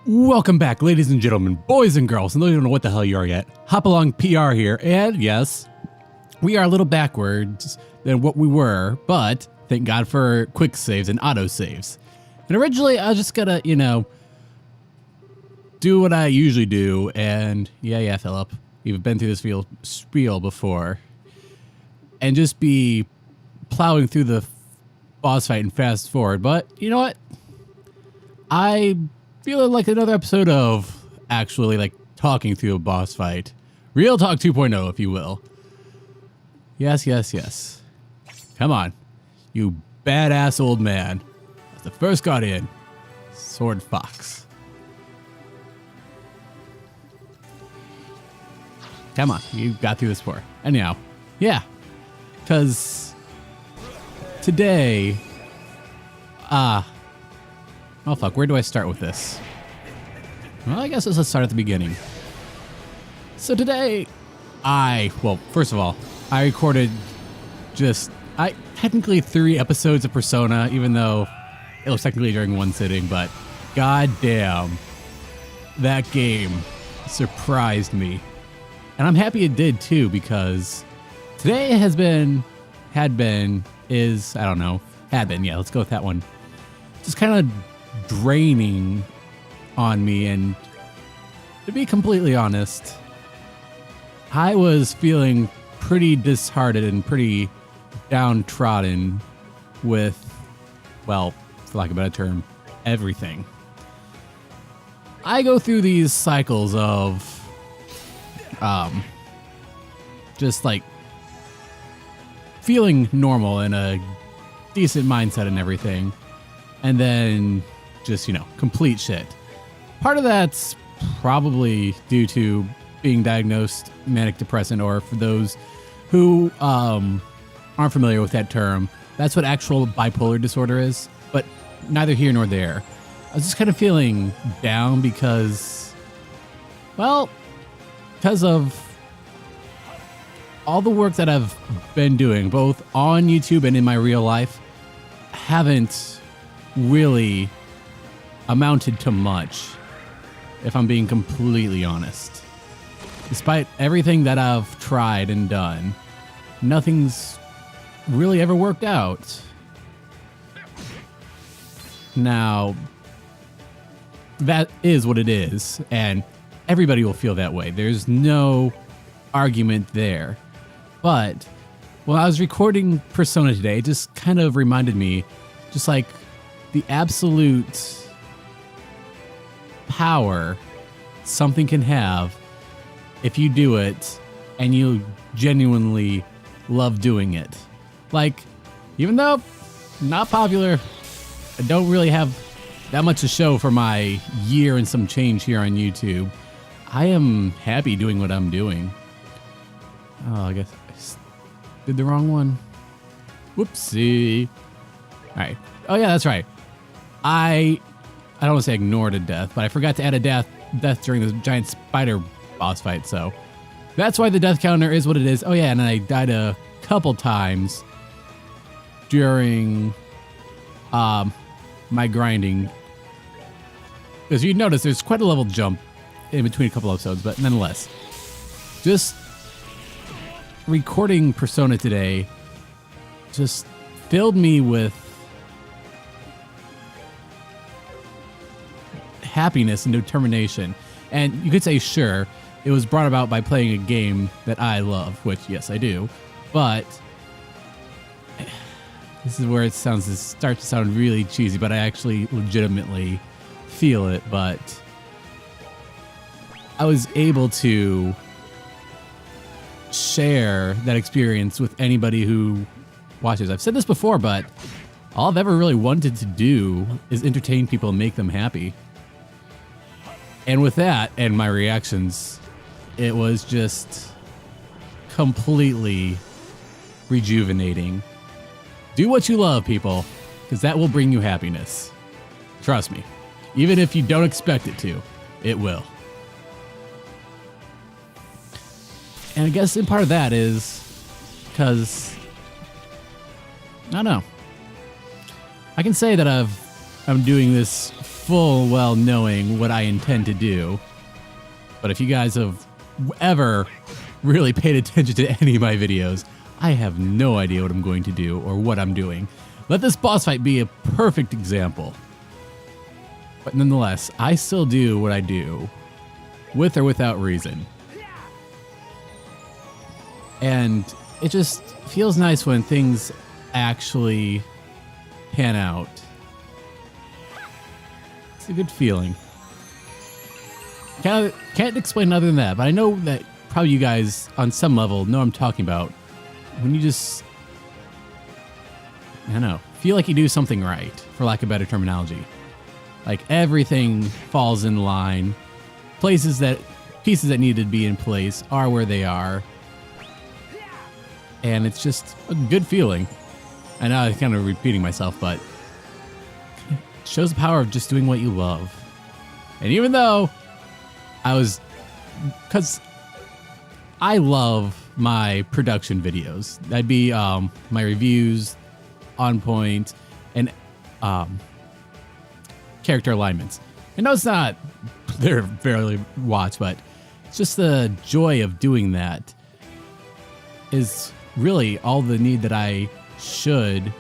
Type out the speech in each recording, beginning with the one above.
Welcome back, ladies and gentlemen, boys and girls, and those who don't know what the hell you are yet. Hopalong PR here, and yes, we are a little backwards than what we were, but thank God for quick saves and auto saves. And originally, I was just gonna, do what I usually do, and yeah, Philip, you've been through this spiel before, and just be plowing through the boss fight and fast forward. But you know what? I feeling like another episode of actually like talking through a boss fight. Real Talk 2.0, if you will. Yes. Come on, you badass old man. That's the first got in. Sword Fox. Come on, you got through this before. Anyhow, yeah. Because today, oh fuck, where do I start with this? Well, I guess let's start at the beginning. So today, first of all, I recorded technically 3 episodes of Persona, even though it was technically during one sitting, but goddamn, that game surprised me. And I'm happy it did too, because today let's go with that one. Just kind of draining on me, and to be completely honest, I was feeling pretty disheartened and pretty downtrodden with, well, for lack of a better term, everything. I go through these cycles of just like feeling normal and a decent mindset and everything, and then just, complete shit. Part of that's probably due to being diagnosed manic depressant, or for those who aren't familiar with that term, that's what actual bipolar disorder is, but neither here nor there. I was just kind of feeling down because of all the work that I've been doing, both on YouTube and in my real life, haven't really amounted to much, if I'm being completely honest. Despite everything that I've tried and done, nothing's really ever worked out. Now, that is what it is, and everybody will feel that way. There's no argument there. But when I was recording Persona today, it just kind of reminded me, just like the absolute power something can have if you do it and you genuinely love doing it. Like, even though not popular, I don't really have that much to show for my year and some change here on YouTube, I am happy doing what I'm doing. Oh, I guess I did the wrong one. Whoopsie. All right. Oh yeah, that's right. I don't want to say ignored a death, but I forgot to add a death during the giant spider boss fight, so that's why the death counter is what it is. Oh yeah, and I died a couple times during my grinding, because you notice there's quite a level jump in between a couple episodes, but nonetheless, just recording Persona today just filled me with happiness and determination. And you could say, sure, it was brought about by playing a game that I love, which, yes, I do. But this is where it starts to sound really cheesy, but I actually legitimately feel it. But I was able to share that experience with anybody who watches. I've said this before, but all I've ever really wanted to do is entertain people and make them happy. And with that and my reactions, it was just completely rejuvenating. Do what you love, people, because that will bring you happiness. Trust me. Even if you don't expect it to, it will. And I guess in part of that is because, I don't know. I can say that I'm doing this full well knowing what I intend to do. But if you guys have ever really paid attention to any of my videos, I have no idea what I'm going to do or what I'm doing. Let this boss fight be a perfect example. But nonetheless, I still do what I do, with or without reason. And it just feels nice when things actually pan out. It's a good feeling. Can't explain other than that, but I know that probably you guys on some level know what I'm talking about. When you just, I don't know, feel like you do something right, for lack of better terminology. Like everything falls in line. Pieces that needed to be in place are where they are. And it's just a good feeling. I know I'm kind of repeating myself, but it shows the power of just doing what you love. And even though because I love my production videos. That'd be my reviews, on point, and character alignments. I know it's not, they're barely watched, but it's just the joy of doing that is really all the need that I should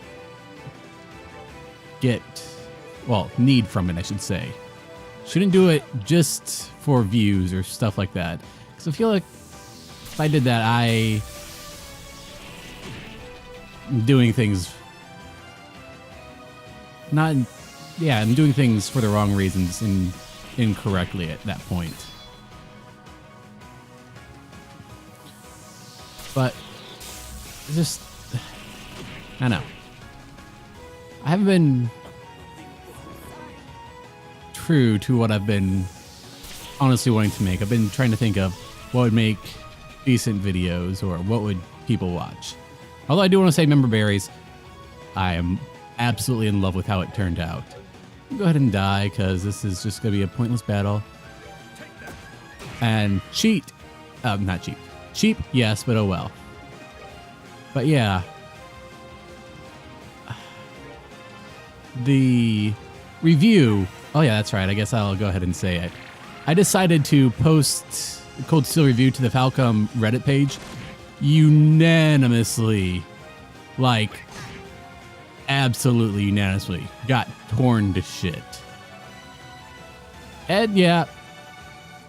get, well, need from it, I should say. Shouldn't do it just for views or stuff like that. Because I feel like if I did that, I'm doing things I'm doing things for the wrong reasons and incorrectly at that point. But it's just, I don't know. I haven't been true to what I've been honestly wanting to make. I've been trying to think of what would make decent videos or what would people watch. Although I do want to say member berries, I am absolutely in love with how it turned out. Go ahead and die because this is just going to be a pointless battle. And cheat. Not cheap. Cheap, yes, but oh well. But yeah. The review. Oh yeah, that's right. I guess I'll go ahead and say it. I decided to post the Cold Steel review to the Falcom Reddit page unanimously. Like, absolutely unanimously. Got torn to shit. And yeah,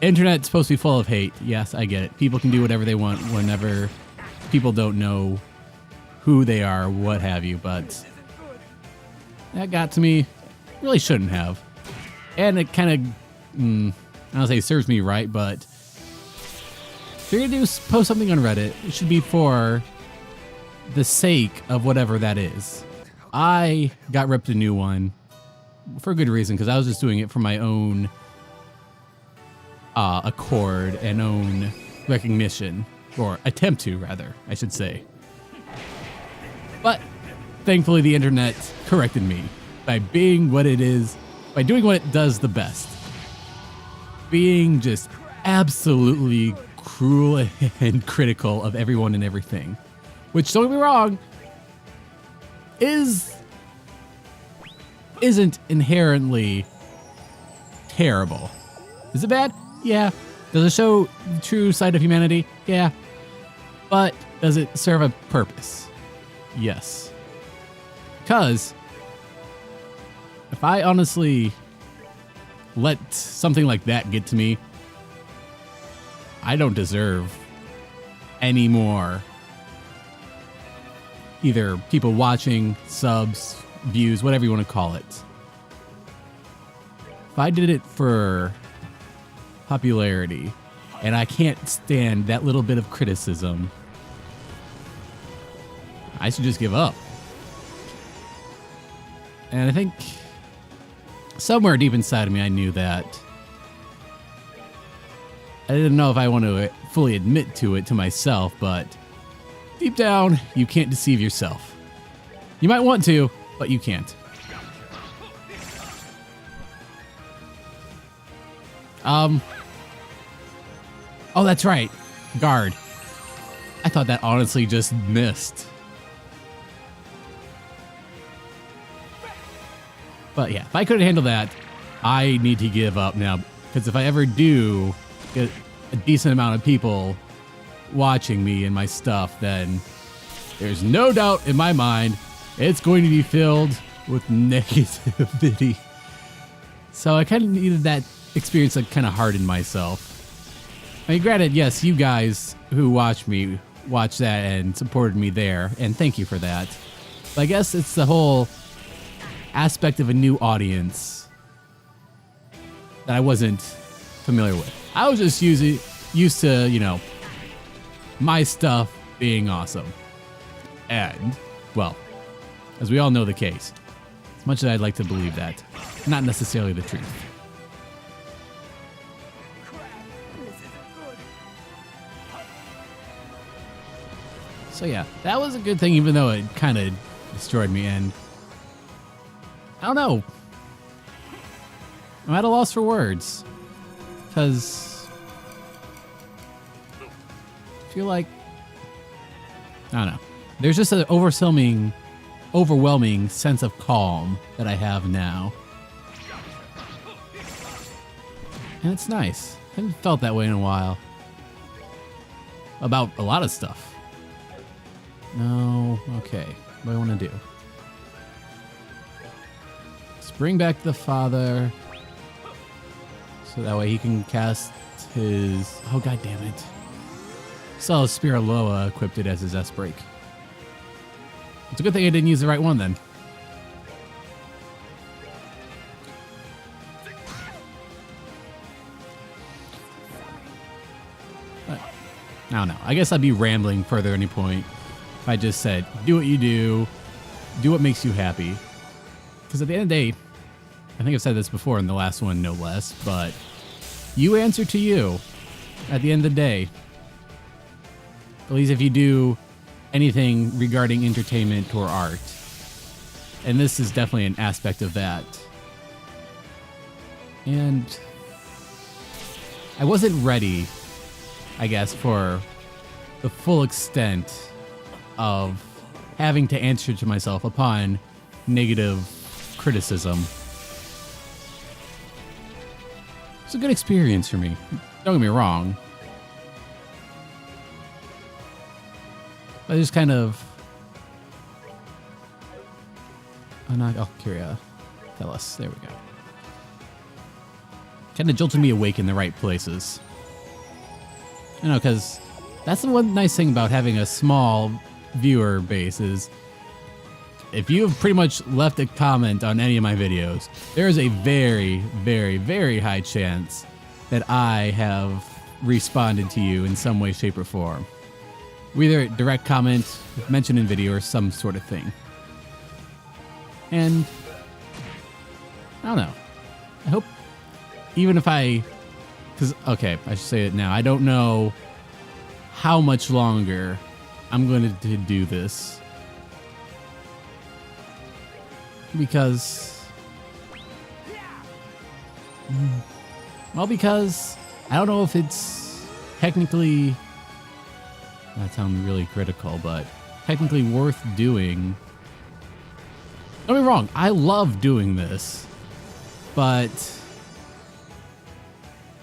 internet's supposed to be full of hate. Yes, I get it. People can do whatever they want whenever people don't know who they are, what have you, but that got to me. Really shouldn't have. And it kind of, I don't say serves me right, but if you're going to post something on Reddit, it should be for the sake of whatever that is. I got ripped a new one for a good reason, because I was just doing it for my own accord and own recognition, or attempt to, rather, I should say. But thankfully, the internet corrected me by being what it is, by doing what it does the best. Being just absolutely cruel and critical of everyone and everything. Which, don't get me wrong, isn't inherently terrible. Is it bad? Yeah. Does it show the true side of humanity? Yeah. But does it serve a purpose? Yes. Because if I honestly let something like that get to me, I don't deserve any more either people watching, subs, views, whatever you want to call it. If I did it for popularity and I can't stand that little bit of criticism, I should just give up. And I think somewhere deep inside of me, I knew that. I didn't know if I want to fully admit to it to myself, but deep down, you can't deceive yourself. You might want to, but you can't. Oh, that's right. Guard. I thought that honestly just missed. But yeah, if I couldn't handle that, I need to give up now, because if I ever do get a decent amount of people watching me and my stuff, then there's no doubt in my mind it's going to be filled with negativity. So I kind of needed that experience to kind of harden myself. I mean, granted, yes, you guys who watch me watched that and supported me there, and thank you for that. But I guess it's the whole aspect of a new audience that I wasn't familiar with. I was just used to, you know, my stuff being awesome. And, well, as we all know the case, as much as I'd like to believe that, not necessarily the truth. So yeah, that was a good thing, even though it kind of destroyed me. And I don't know, I'm at a loss for words, because I feel like, I don't know, there's just an overwhelming sense of calm that I have now. And it's nice. I haven't felt that way in a while. About a lot of stuff. No, okay. What do I want to do? Let's bring back the father. So that way he can cast his... Oh, god damn it. So Spiraloa equipped it as his S-Break. It's a good thing I didn't use the right one then. But, I don't know. I guess I'd be rambling further at any point if I just said, do what you do what makes you happy. Because at the end of the day, I think I've said this before in the last one, no less, but you answer to you at the end of the day. At least if you do anything regarding entertainment or art. And this is definitely an aspect of that. And I wasn't ready, I guess, for the full extent of having to answer to myself upon negative criticism. It's a good experience for me. Don't get me wrong. I just kind of... Kyria, tell us. There we go. Kind of jolted me awake in the right places. You know, because that's the one nice thing about having a small viewer base is if you have pretty much left a comment on any of my videos, there is a very, very, very high chance that I have responded to you in some way, shape, or form. Either direct comment, mention in video, or some sort of thing. And I don't know. I hope even if okay, I should say it now. I don't know how much longer I'm going to do this. Because I don't know if it's technically, that sounds really critical, but technically worth doing. Don't get me wrong, I love doing this, but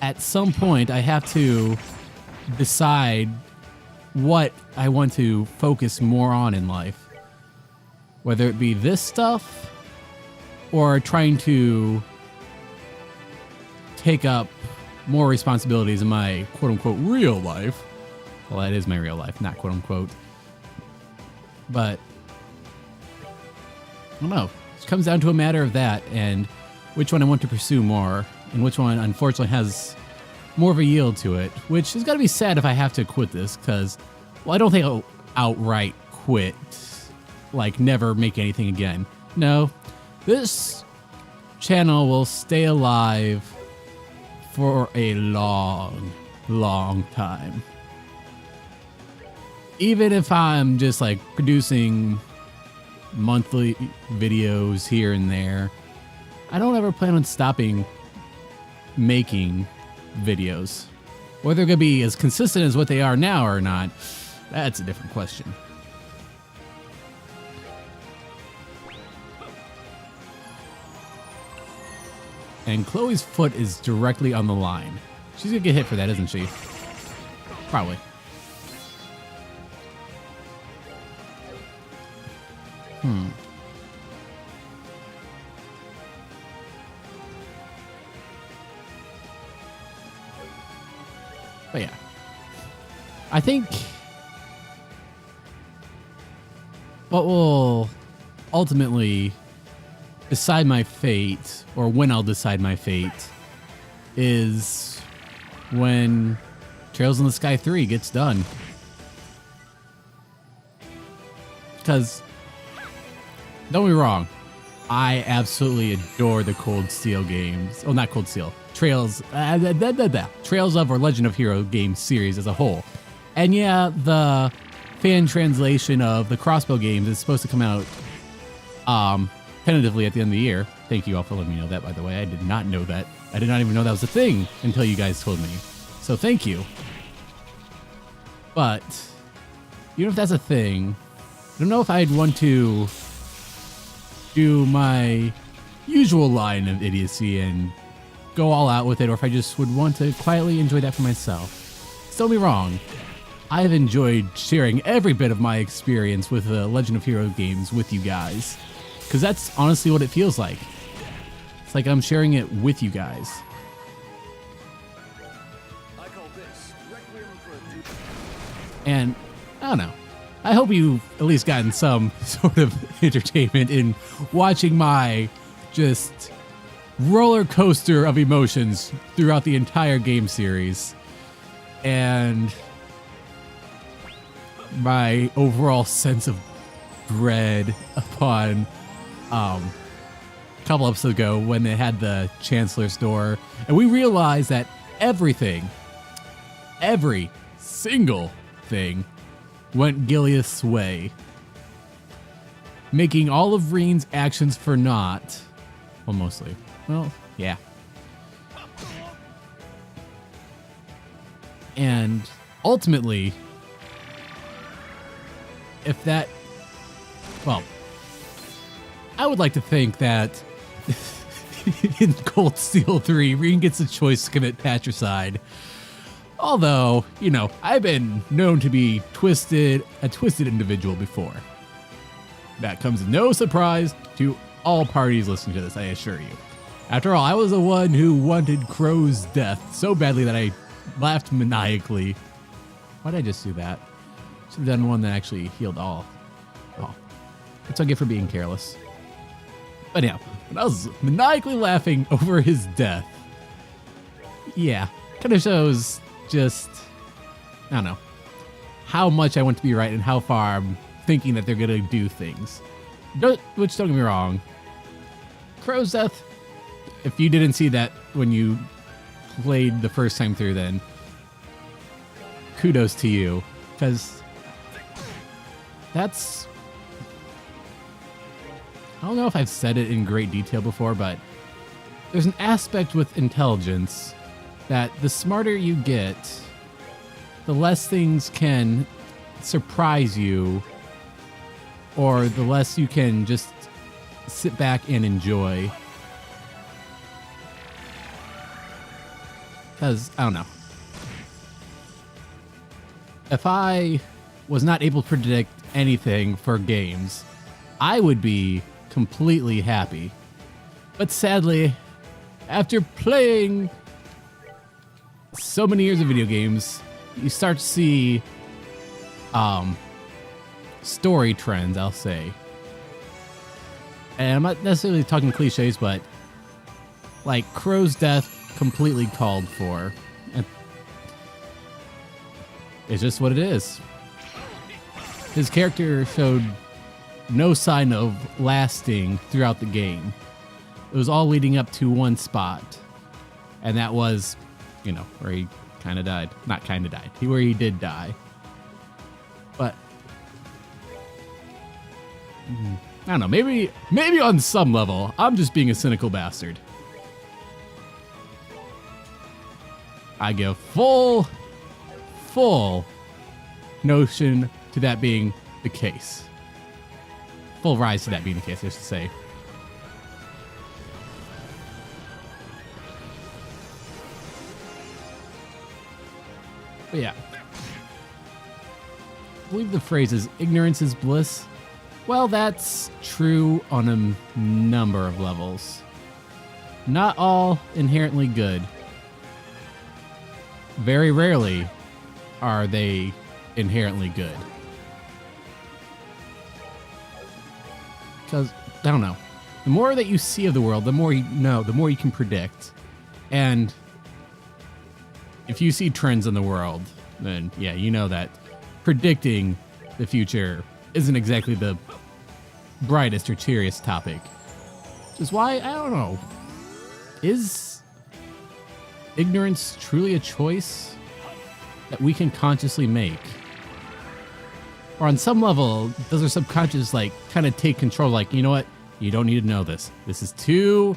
at some point I have to decide what I want to focus more on in life. Whether it be this stuff or trying to take up more responsibilities in my quote-unquote real life. Well, that is my real life, not quote-unquote. But I don't know. It comes down to a matter of that and which one I want to pursue more and which one, unfortunately, has more of a yield to it, which is going to be sad if I have to quit this because, well, I don't think I'll outright quit, like never make anything again. No, this channel will stay alive for a long, long time. Even if I'm just like producing monthly videos here and there, I don't ever plan on stopping making videos. Whether they're going to be as consistent as what they are now or not, that's a different question. and Chloe's foot is directly on the line. She's gonna get hit for that, isn't she? Probably. But yeah, I think what will ultimately decide my fate, or when I'll decide my fate, is when Trails in the Sky 3 gets done. Because, don't be wrong, I absolutely adore the Cold Steel games. Oh, not Cold Steel. Trails of or Legend of Hero game series as a whole. And yeah, the fan translation of the Crossbow games is supposed to come out tentatively at the end of the year. Thank you all for letting me know that, by the way. I did not know that. I did not even know that was a thing until you guys told me. So thank you. But even if that's a thing, I don't know if I'd want to do my usual line of idiocy and go all out with it, or if I just would want to quietly enjoy that for myself. Don't be wrong, I've enjoyed sharing every bit of my experience with the Legend of Hero games with you guys, because that's honestly what it feels like. It's like I'm sharing it with you guys. And I don't know, I hope you've at least gotten some sort of entertainment in watching my just roller coaster of emotions throughout the entire game series, and my overall sense of dread upon a couple episodes ago when they had the Chancellor's door and we realized that every single thing went Gileath's way, making all of Reen's actions for naught. Well, mostly. Well, yeah. And ultimately, if that, well, I would like to think that in Cold Steel 3, Reen gets a choice to commit patricide. Although, you know, I've been known to be a twisted individual before. That comes as no surprise to all parties listening to this, I assure you. After all, I was the one who wanted Crow's death so badly that I laughed maniacally. Why did I just do that? Should have done one that actually healed all. Oh, that's what I get for being careless. But yeah, when I was maniacally laughing over his death, yeah, kind of shows just, I don't know, how much I want to be right and how far I'm thinking that they're going to do things. Which, don't get me wrong, Crow's death, if you didn't see that when you played the first time through, then kudos to you, because that's, I don't know if I've said it in great detail before, but there's an aspect with intelligence that the smarter you get, the less things can surprise you, or the less you can just sit back and enjoy. Because, I don't know. If I was not able to predict anything for games, I would be completely happy. But sadly, after playing so many years of video games, you start to see story trends, I'll say. And I'm not necessarily talking cliches, but like Crow's death completely called for. And it's just what it is. His character showed no sign of lasting throughout the game. It was all leading up to one spot. And that was, you know, where he kind of died. Not kind of died. Where he did die. But I don't know. Maybe on some level, I'm just being a cynical bastard. I give full notion to that being the case. Full rise to that being the case, I should say. But yeah. I believe the phrase is ignorance is bliss. Well, that's true on a number of levels. Not all inherently good. Very rarely are they inherently good. Because, I don't know. The more that you see of the world, the more you know, the more you can predict. And if you see trends in the world, then yeah, you know that predicting the future isn't exactly the brightest or cheeriest topic. Which is why, I don't know, is ignorance truly a choice that we can consciously make? Or on some level, does our subconscious like kind of take control, like, you know what, you don't need to know this. This is too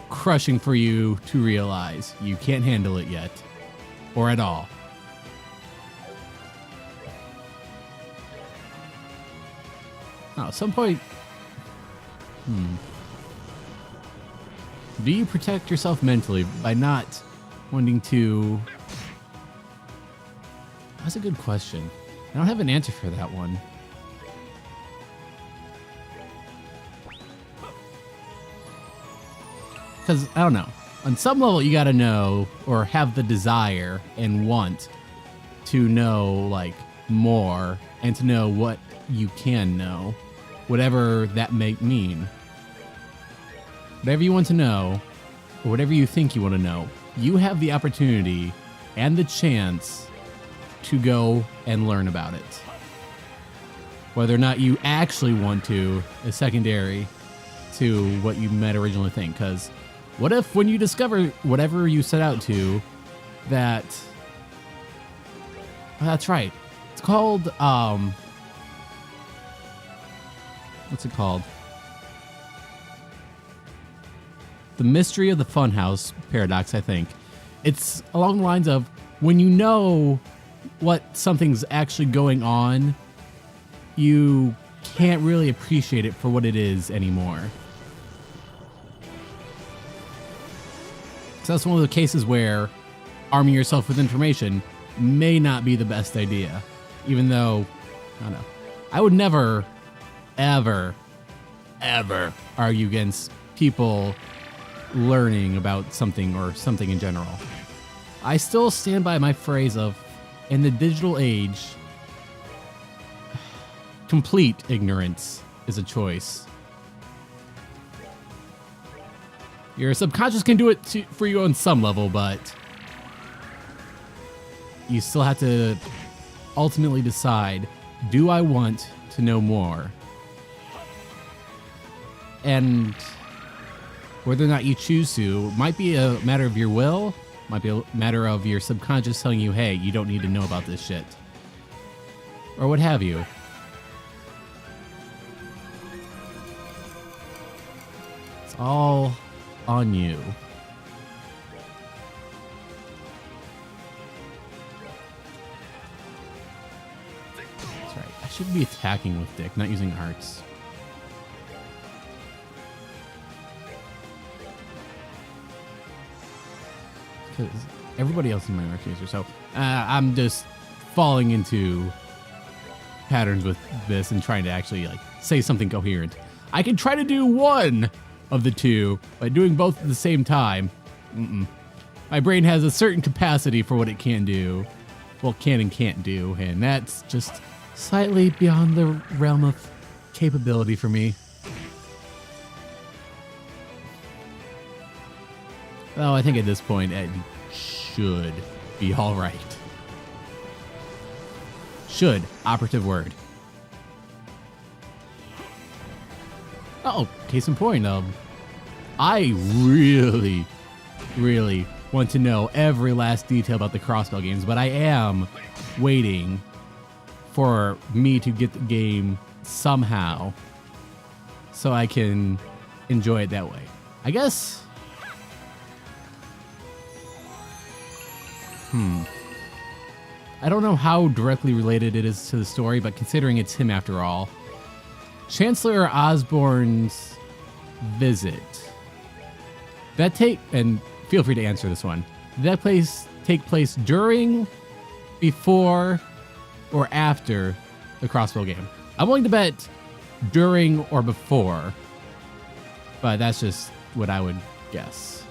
crushing for you to realize. You can't handle it yet, or at all. Now, at some point, do you protect yourself mentally by not wanting to... That's a good question. I don't have an answer for that one. Because, I don't know. On some level, you gotta know, or have the desire and want to know, like, more, and to know what you can know. Whatever that may mean. Whatever you want to know, or whatever you think you want to know, you have the opportunity and the chance to go and learn about it. Whether or not you actually want to is secondary to what you might originally think. Because what if when you discover whatever you set out to, that... Oh, that's right. It's called, what's it called? The mystery of the funhouse paradox, I think. It's along the lines of when you know what something's actually going on, you can't really appreciate it for what it is anymore. So that's one of the cases where arming yourself with information may not be the best idea. Even though, I don't know, I would never, ever argue against people learning about something or something in general. I still stand by my phrase of, in the digital age, complete ignorance is a choice. Your subconscious can do it for you on some level, but you still have to ultimately decide, do I want to know more? And whether or not you choose to might be a matter of your will, might be a matter of your subconscious telling you, hey, you don't need to know about this shit. Or what have you. It's all on you. That's right. I should be attacking with Dick, not using arts. Because everybody else in my arc user, so I'm just falling into patterns with this and trying to actually like say something coherent. I can try to do one of the two, but doing both at the same time, my brain has a certain capacity for what it can do, well, can and can't do, and that's just slightly beyond the realm of capability for me. Well, I think at this point, it should be all right. Should, operative word. Oh, case in point, I really want to know every last detail about the Crossbell games, but I am waiting for me to get the game somehow so I can enjoy it that way. I guess... I don't know how directly related it is to the story, but considering it's him after all. Chancellor Osborne's visit. And feel free to answer this one. Did that take place during before or after the crossbow game. I'm willing to bet during or before, but that's just what I would guess.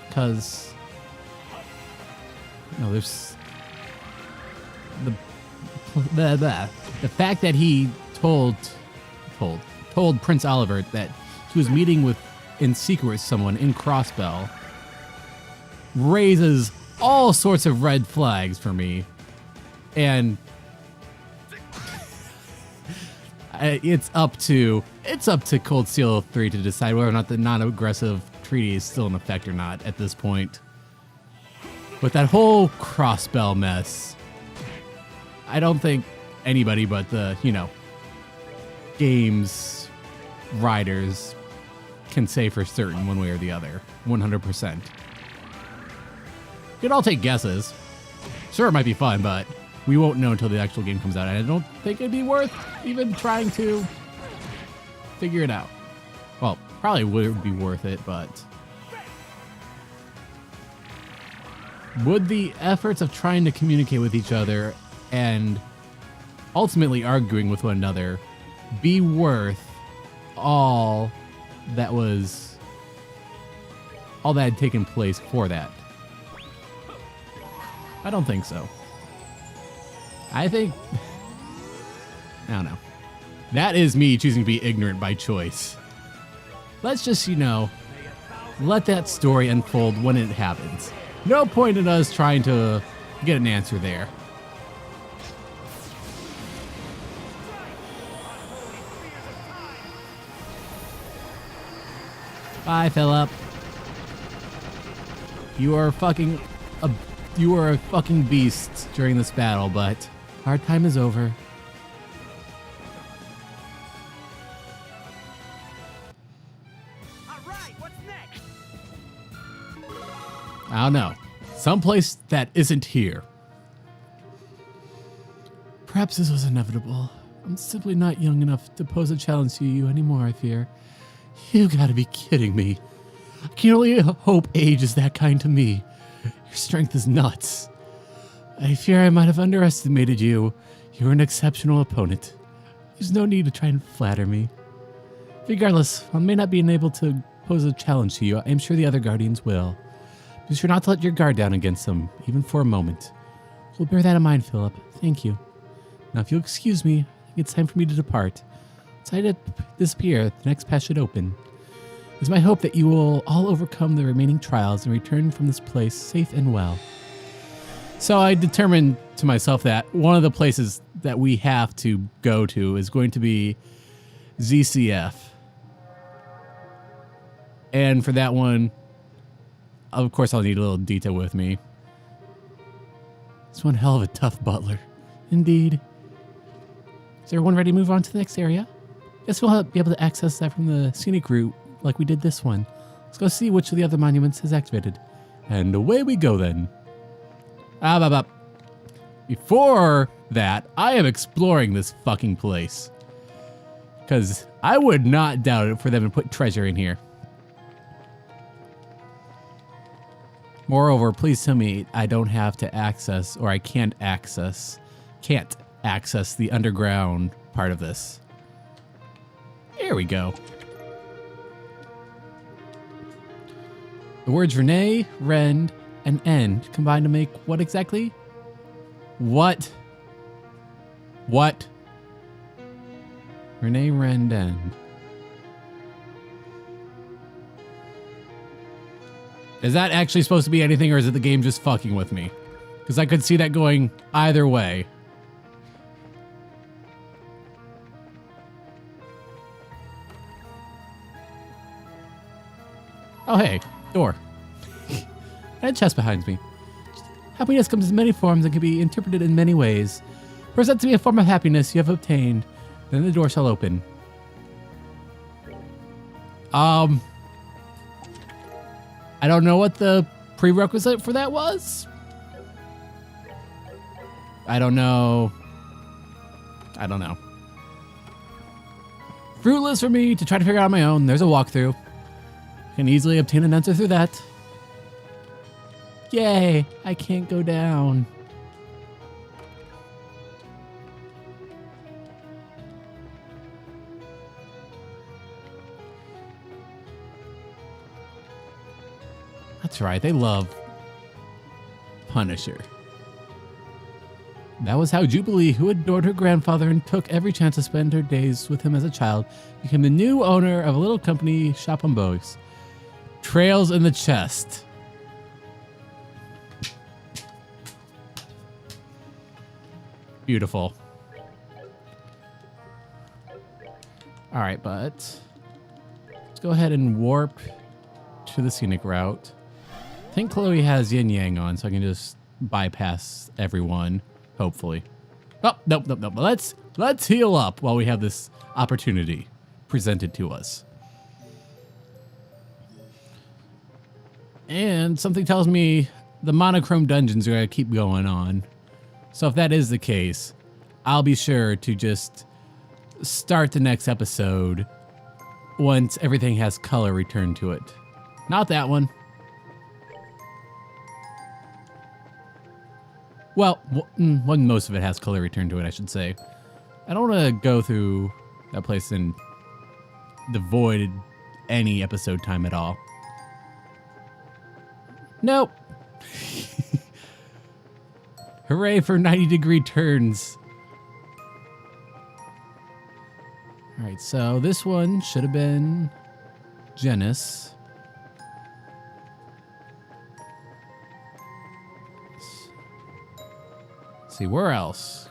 Because, you know, there's the fact that he told Prince Oliver that he was meeting with in secret with someone in Crossbell raises all sorts of red flags for me, and it's up to Cold Steel 3 to decide whether or not the non-aggressive treaty is still in effect or not at this point. With that whole Crossbell mess, I don't think anybody but the, you know, games writers can say for certain one way or the other, 100%. You could all take guesses. Sure, it might be fun, but we won't know until the actual game comes out. And I don't think it'd be worth even trying to figure it out. Well, probably would be worth it, but would the efforts of trying to communicate with each other and ultimately arguing with one another be worth all that had taken place for that? I don't think so. I don't know. That is me choosing to be ignorant by choice. Let's just, you know, let that story unfold when it happens. No point in us trying to get an answer there. Bye, Philip. You are a fucking beast during this battle, but our time is over. All right, what's next? I don't know. Someplace that isn't here. Perhaps this was inevitable. I'm simply not young enough to pose a challenge to you anymore, I fear. You gotta be kidding me. I can only hope age is that kind to me. Your strength is nuts. I fear I might have underestimated you. You're an exceptional opponent. There's no need to try and flatter me. Regardless, I may not be able to pose a challenge to you. I'm sure the other Guardians will. Be sure not to let your guard down against them, even for a moment. We'll bear that in mind, Philip. Thank you. Now, if you'll excuse me, I think it's time for me to depart. Once I disappear, the next path should open. It is my hope that you will all overcome the remaining trials and return from this place safe and well. So I determined to myself that one of the places that we have to go to is going to be ZCF. And for that one, of course, I'll need a little detail with me. It's one hell of a tough butler. Indeed. Is everyone ready to move on to the next area? Guess we'll be able to access that from the scenic route like we did this one. Let's go see which of the other monuments is activated. And away we go then. Before that, I am exploring this fucking place. Because I would not doubt it for them to put treasure in here. Moreover, please tell me I don't have to access, or I can't access the underground part of this. Here we go. The words Renee, Rend, and End combine to make what exactly? What? Renee, Rend, End. Is that actually supposed to be anything, or is it the game just fucking with me? Because I could see that going either way. Oh, hey, door. And a chest behind me. Happiness comes in many forms and can be interpreted in many ways. Present to me a form of happiness you have obtained, then the door shall open. I don't know what the prerequisite for that was. I don't know. Fruitless for me to try to figure out on my own. There's a walkthrough. Can easily obtain an answer through that. Yay! I can't go down. That's right, they love Punisher. That was how Jubilee, who adored her grandfather and took every chance to spend her days with him as a child, became the new owner of a little company shop on Bogues. Trails in the chest. Beautiful. All right, but let's go ahead and warp to the scenic route. I think Chloe has yin yang on, so I can just bypass everyone, hopefully. Oh, nope. Let's heal up while we have this opportunity presented to us. And something tells me the monochrome dungeons are going to keep going on. So if that is the case, I'll be sure to just start the next episode once everything has color returned to it. Not that one. Well, when most of it has color returned to it, I should say. I don't want to go through that place and devoid any episode time at all. Nope. Hooray for 90-degree turns. All right, so this one should have been Genis. Let's see, where else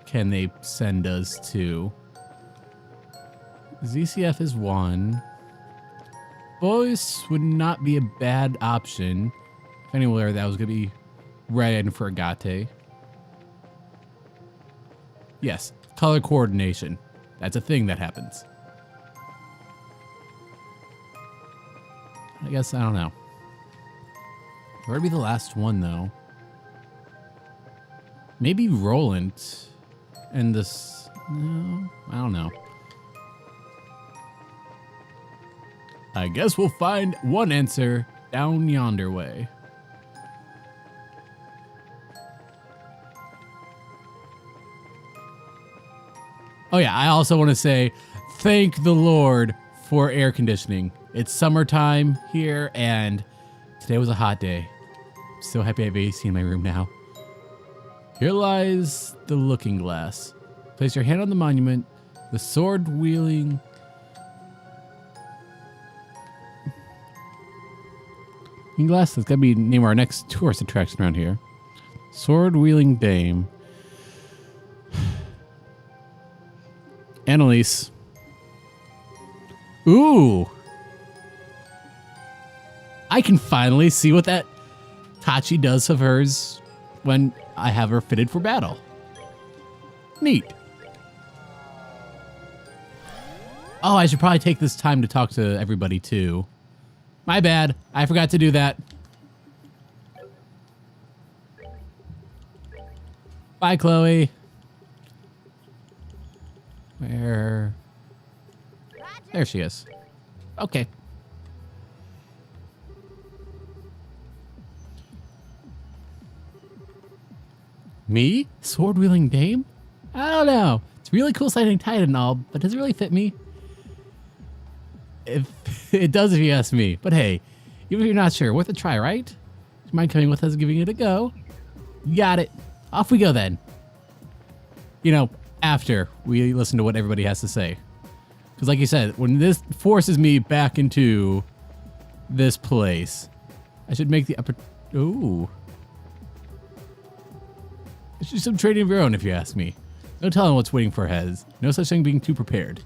can they send us to? ZCF is one. Boys would not be a bad option. If anywhere that was going to be red for Agate. Yes, color coordination. That's a thing that happens. I guess, I don't know. Where would be the last one, though? Maybe Roland and this... No, I don't know. I guess we'll find one answer down yonder way. Oh yeah, I also want to say thank the Lord for air conditioning. It's summertime here and today was a hot day. I'm so happy I have AC in my room now. Here lies the looking glass. Place your hand on the monument. The sword-wielding... Looking glass, that's got to be name our next tourist attraction around here. Sword-wielding dame. Annalise. Ooh. I can finally see what that Tachi does of hers when I have her fitted for battle. Neat. Oh, I should probably take this time to talk to everybody too. My bad. I forgot to do that. Bye, Chloe. Where? There she is. Okay. Me? Sword-wielding dame? I don't know. It's really cool sighting tight and all, but does it really fit me? If it does, if you ask me. But hey, even if you're not sure, worth a try, right? Do you mind coming with us and giving it a go? Got it. Off we go then. You know, after we listen to what everybody has to say. Because like you said, when this forces me back into this place, I should make the upper... Ooh. It's just some trading of your own, if you ask me. No telling what's waiting for Hez. No such thing being too prepared.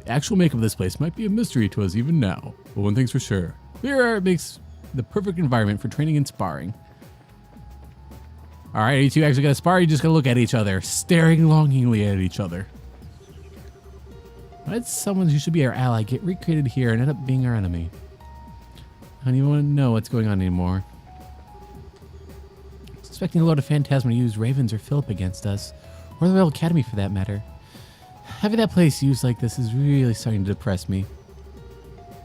The actual makeup of this place might be a mystery to us even now, but one thing's for sure. Here it makes the perfect environment for training and sparring. Alright, you two actually gotta spar, you just gotta look at each other, staring longingly at each other. Why did someone who should be our ally get recreated here and end up being our enemy? I don't even want to know what's going on anymore. Suspecting a load of Phantasma to use Ravens or Philip against us, or the Royal Academy for that matter. Having that place used like this is really starting to depress me.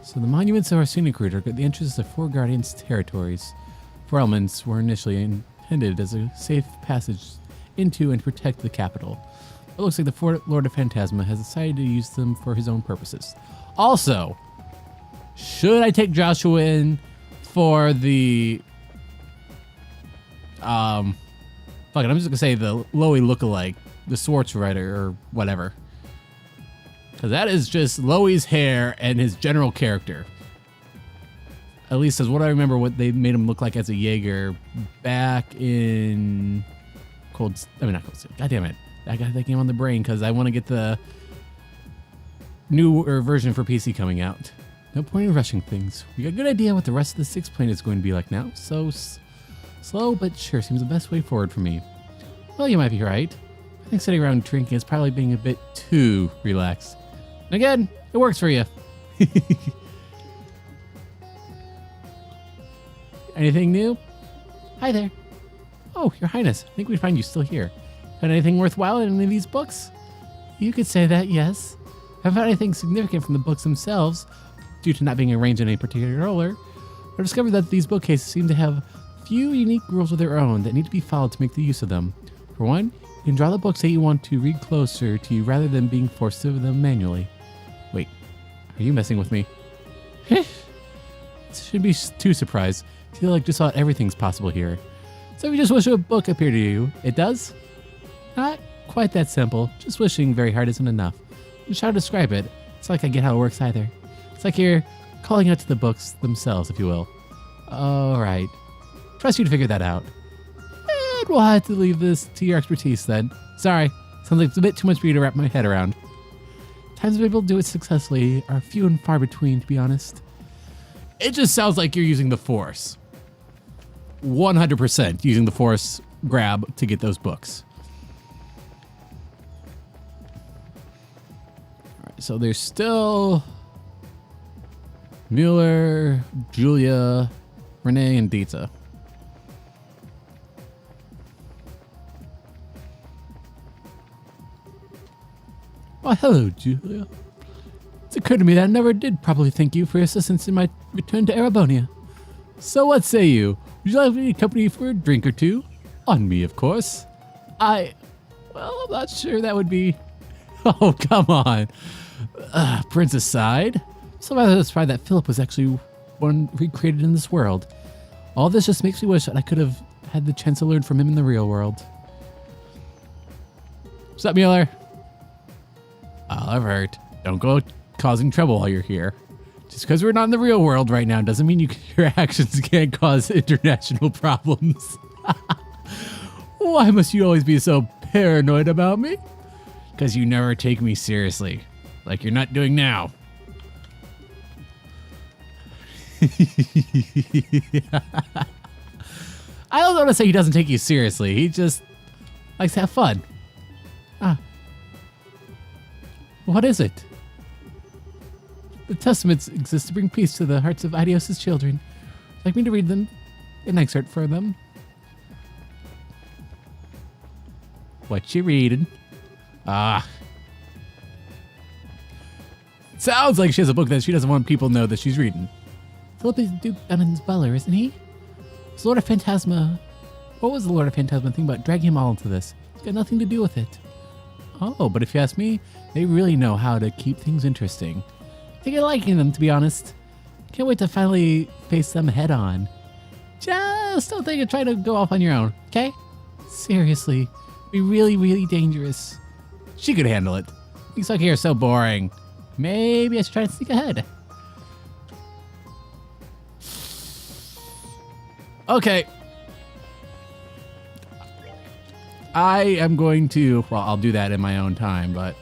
So the monuments of our scenic route are the entrances of four guardians' territories. Four elements were initially intended as a safe passage into and protect the capital. It looks like the Lord of Phantasma has decided to use them for his own purposes. Also, should I take Joshua in for the fuck it, I'm just gonna say the Loey lookalike, the Swartz Rider or whatever. Because that is just Loey's hair and his general character. At least as what I remember what they made him look like as a Jaeger back in not Cold Steel. God damn it. I got that game on the brain because I want to get the newer version for PC coming out. No point in rushing things. We got a good idea what the rest of the sixth plane is going to be like now, so slow but sure seems the best way forward for me. Well, you might be right. I think sitting around drinking is probably being a bit too relaxed. And again, it works for you. Anything new? Hi there. Oh, Your Highness, I think we'd find you still here. Found anything worthwhile in any of these books? You could say that, yes. Haven't found anything significant from the books themselves, due to not being arranged in any particular order. I discovered that these bookcases seem to have few unique rules of their own that need to be followed to make the use of them. For one, you can draw the books that you want to read closer to you rather than being forced to them manually. Wait, are you messing with me? Shouldn't be too surprised. I feel like just about everything's possible here. So if you just wish a book appear to you, it does? Not quite that simple. Just wishing very hard isn't enough. Just how to describe it. It's like I get how it works either. It's like you're calling out to the books themselves, if you will. Alright. Trust you to figure that out. And we'll have to leave this to your expertise then. Sorry. Sounds like it's a bit too much for you to wrap my head around. Times when people do it successfully are few and far between, to be honest. It just sounds like you're using the Force. 100% using the Force grab to get those books. Alright, so there's still Mueller, Julia, Renee, and Dita. Oh, hello, Julia. It's occurred to me that I never did properly thank you for your assistance in my return to Arabonia. So what say you? Would you like me to accompany you for a drink or two? On me, of course. Well, I'm not sure that would be... Oh, come on. Prince aside, so rather satisfied that Philip was actually one recreated in this world. All this just makes me wish that I could have had the chance to learn from him in the real world. What's up, Mueller? I've heard. Don't go causing trouble while you're here. Just because we're not in the real world right now doesn't mean your actions can't cause international problems. Why must you always be so paranoid about me? Because you never take me seriously. Like you're not doing now. I don't want to say he doesn't take you seriously. He just likes to have fun. What is it? The testaments exist to bring peace to the hearts of Idios' children. Would you like me to read them? An excerpt for them. What you reading? Sounds like she has a book that she doesn't want people to know that she's reading. Philip is Duke Dunham's butler, isn't he? Was Lord of Phantasma... What was the Lord of Phantasma thing about dragging him all into this? It's got nothing to do with it. Oh, but if you ask me, they really know how to keep things interesting. I think I liking them, to be honest. Can't wait to finally face them head on. Just don't think of trying to go off on your own, okay? Seriously, be really, really dangerous. She could handle it. Things like here are so boring. Maybe I should try to sneak ahead. Okay. I am going to, well, I'll do that in my own time, but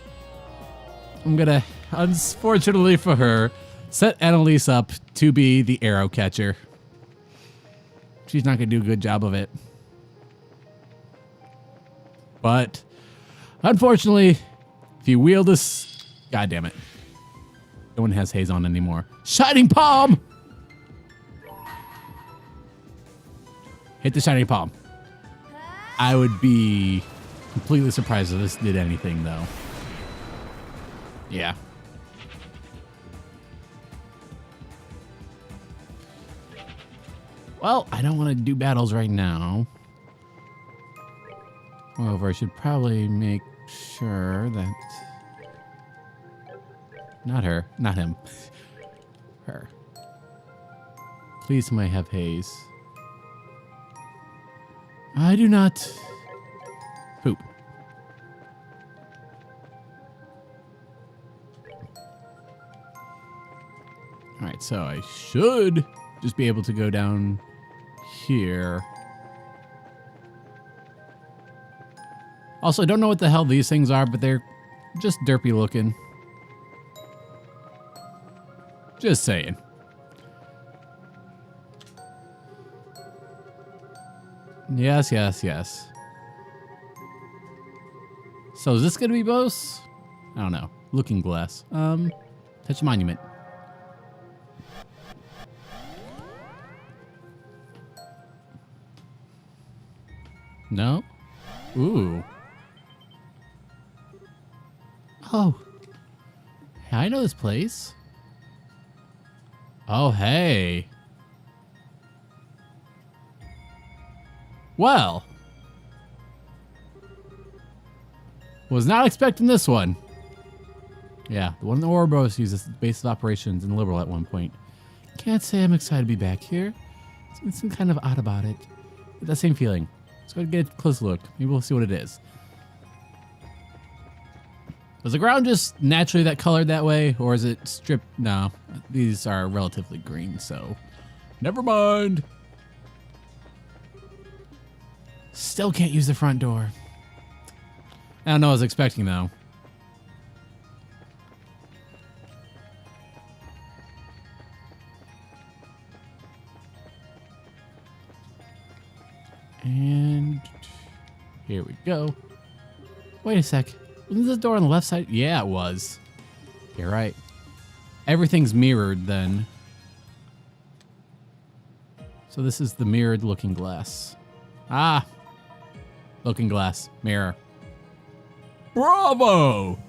I'm gonna, unfortunately for her, set Annalise up to be the arrow catcher. She's not gonna do a good job of it. But, unfortunately, if you wield this, god damn it. No one has haze on anymore. Shining Palm! Hit the Shining Palm. I would be completely surprised if this did anything, though. Yeah. Well, I don't want to do battles right now. Moreover, I should probably make sure that... Not her. Not him. Her. Please, may I have haze? I do not... Poop. Alright, so I should just be able to go down here. Also, I don't know what the hell these things are, but they're just derpy looking. Just saying. Yes, yes, yes. So is this gonna be boss? I don't know. Looking glass. Touch monument. No? Ooh. Oh. Hey, I know this place. Oh, hey. Well. Was not expecting this one. Yeah, the one the Ouroboros used as the base of operations in Liberal at one point. Can't say I'm excited to be back here. It's kind of odd about it. But that same feeling. Let's go get a close look. Maybe we'll see what it is. Was the ground just naturally that colored that way? Or is it stripped? No. These are relatively green, so... Never mind. Still can't use the front door. I don't know what I was expecting, though. And here we go. Wait a sec. Wasn't this door on the left side? Yeah, it was. You're right. Everything's mirrored then. So this is the mirrored looking glass. Ah. Looking glass. Mirror. Bravo!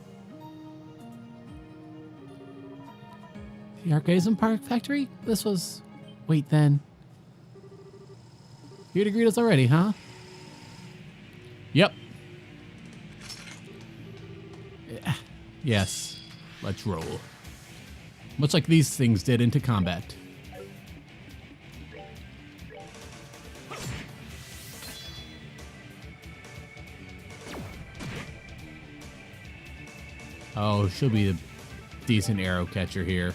The Archaism Park Factory? This was... Wait, then. Here to greet us already, huh? Yep. Yes. Let's roll. Much like these things did into combat. Oh, she'll be a decent arrow catcher here.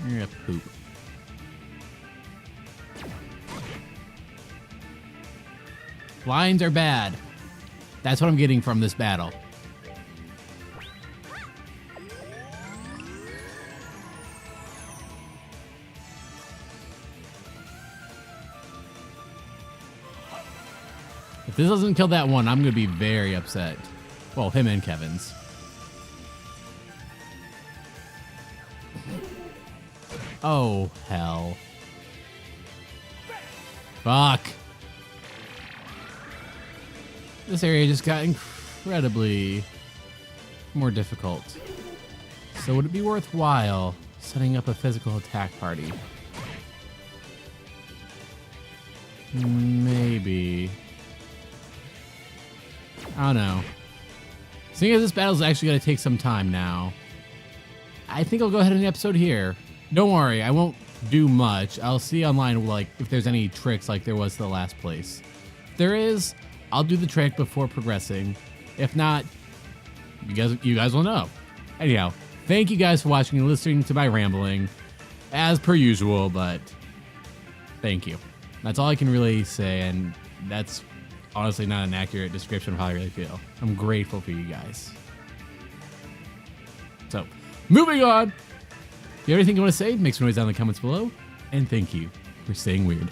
You're a poop. Lines are bad. That's what I'm getting from this battle. If this doesn't kill that one, I'm going to be very upset. Well, him and Kevin's. Oh, hell. Fuck. This area just got incredibly more difficult. So would it be worthwhile setting up a physical attack party? Maybe. I don't know. Seeing as this battle is actually going to take some time now, I think I'll go ahead and end the episode here. Don't worry, I won't do much. I'll see online like if there's any tricks like there was the last place. If there is, I'll do the trick before progressing. If not, you guys will know. Anyhow, thank you guys for watching and listening to my rambling, as per usual, but thank you. That's all I can really say, and that's honestly not an accurate description of how I really feel. I'm grateful for you guys. So, moving on. If you have anything you want to say, make some noise down in the comments below. And thank you for staying weird.